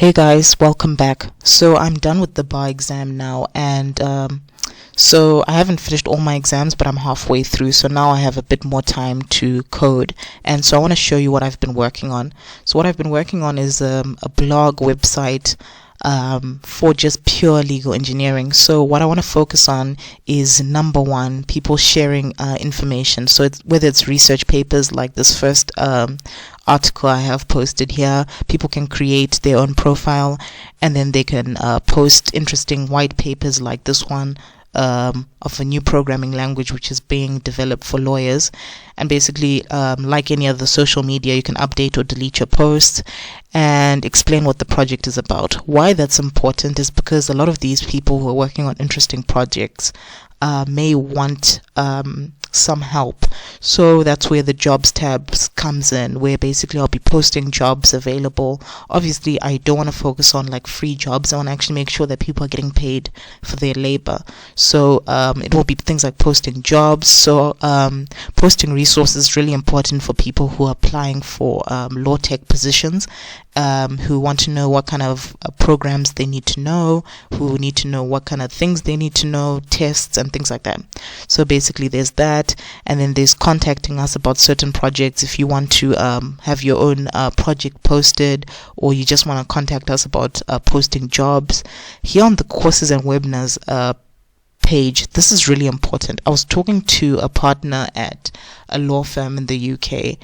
Hey guys, welcome back. So I'm done with the bar exam now, and so I haven't finished all my exams, but I'm halfway through. So now I have a bit more time to code, and so I want to show you what I've been working on. So what I've been working on is a blog website for just pure legal engineering. So what I want to focus on is, number one, people sharing information. So whether it's research papers like this first article I have posted here, people can create their own profile, and then they can post interesting white papers like this one of a new programming language which is being developed for lawyers. And basically, like any other social media, you can update or delete your posts and explain what the project is about. Why that's important is because a lot of these people who are working on interesting projects may want some help. So that's where the jobs tabs comes in, where basically I'll be posting jobs available. Obviously, I don't want to focus on like free jobs. I want to actually make sure that people are getting paid for their labor. So it will be things like posting jobs. So posting resources is really important for people who are applying for law tech positions, who want to know what kind of programs they need to know, who need to know what kind of things they need to know, tests and things like that. So basically there's that, and then there's contacting us about certain projects. If you want to have your own project posted, or you just want to contact us about posting jobs, here on the courses and webinars page, this is really important. I was talking to a partner at a law firm in the UK,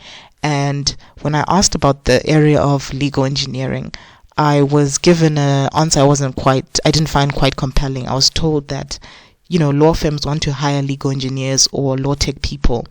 and when I asked about the area of legal engineering, I was given an answer I didn't find quite compelling. I was told that, law firms want to hire legal engineers or law tech people,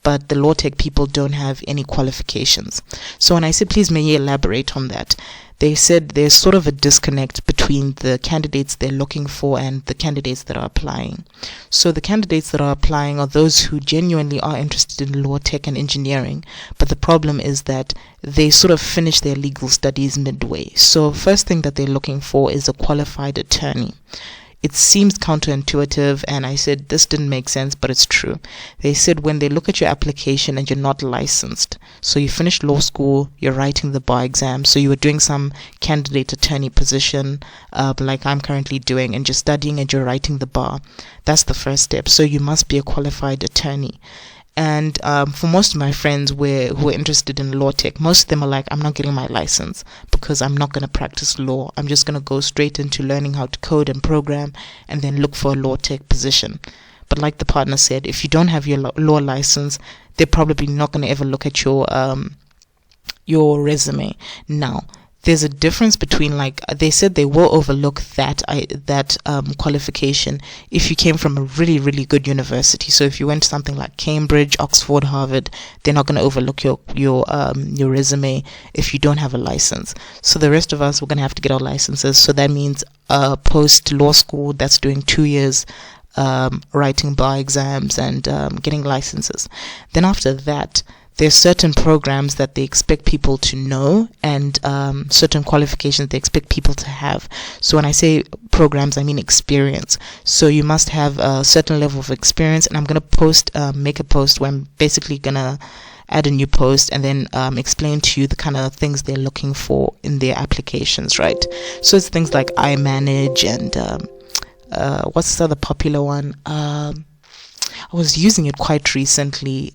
but the law tech people don't have any qualifications. So when I said, please may you elaborate on that, they said there's sort of a disconnect between the candidates they're looking for and the candidates that are applying. So the candidates that are applying are those who genuinely are interested in law tech and engineering, but the problem is that they sort of finish their legal studies midway. So first thing that they're looking for is a qualified attorney. It seems counterintuitive, and I said this didn't make sense, but it's true. They said when they look at your application and you're not licensed, so you finished law school, you're writing the bar exam, so you were doing some candidate attorney position like I'm currently doing, and you're studying and you're writing the bar. That's the first step. So you must be a qualified attorney. And for most of my friends who are interested in law tech, most of them are like, I'm not getting my license because I'm not going to practice law. I'm just going to go straight into learning how to code and program and then look for a law tech position. But like the partner said, if you don't have your law license, they're probably not going to ever look at your resume. Now, there's a difference between, like they said, they will overlook that qualification if you came from a really, really good university. So if you went to something like Cambridge, Oxford, Harvard, they're not going to overlook your resume if you don't have a license. So the rest of us, we're going to have to get our licenses. So that means post law school, that's doing 2 years writing bar exams and getting licenses. Then after that, there's certain programs that they expect people to know, and certain qualifications they expect people to have. So when I say programs, I mean experience. So you must have a certain level of experience, and I'm going to make a post where I'm basically going to add a new post and then explain to you the kind of things they're looking for in their applications, right? So it's things like I manage and what's the other popular one? I was using it quite recently.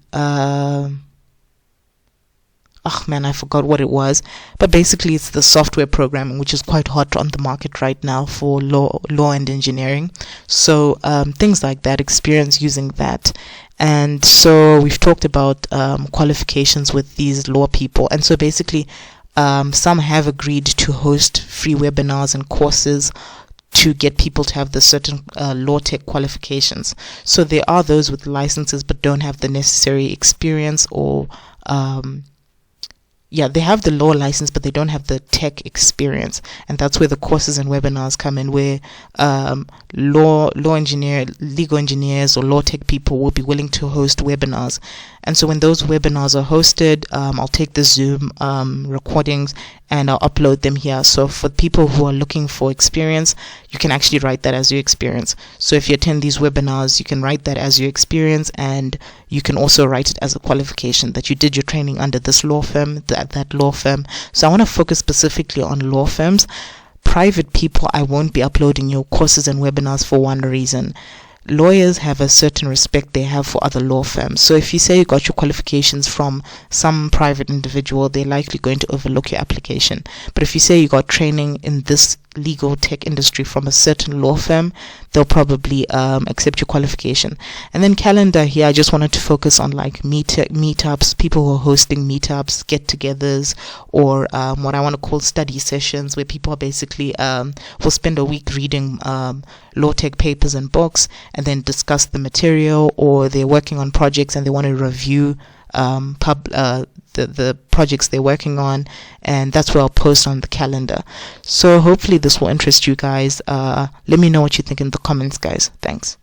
I forgot what it was, but basically it's the software programming, which is quite hot on the market right now for law and engineering. So things like that, experience using that. And so we've talked about qualifications with these law people, and so basically some have agreed to host free webinars and courses to get people to have the certain law tech qualifications. So there are those with licenses but don't have the necessary experience, or they have the law license, but they don't have the tech experience. And that's where the courses and webinars come in, where legal engineers or law tech people will be willing to host webinars And so when those webinars are hosted, I'll take the Zoom recordings and I'll upload them here. So for people who are looking for experience, you can actually write that as your experience. So if you attend these webinars, you can write that as your experience, and you can also write it as a qualification that you did your training under this law firm, that law firm. So I want to focus specifically on law firms. Private people, I won't be uploading your courses and webinars for one reason. Lawyers have a certain respect they have for other law firms. So if you say you got your qualifications from some private individual, they're likely going to overlook your application. But if you say you got training in this legal tech industry from a certain law firm, they'll probably accept your qualification. And then calendar here, I just wanted to focus on like meetups, people who are hosting meetups, get-togethers, or what I want to call study sessions, where people are basically will spend a week reading law tech papers and books and then discuss the material, or they're working on projects and they want to review the projects they're working on, and that's where I'll post on the calendar. So hopefully this will interest you guys. Let me know what you think in the comments, guys. Thanks.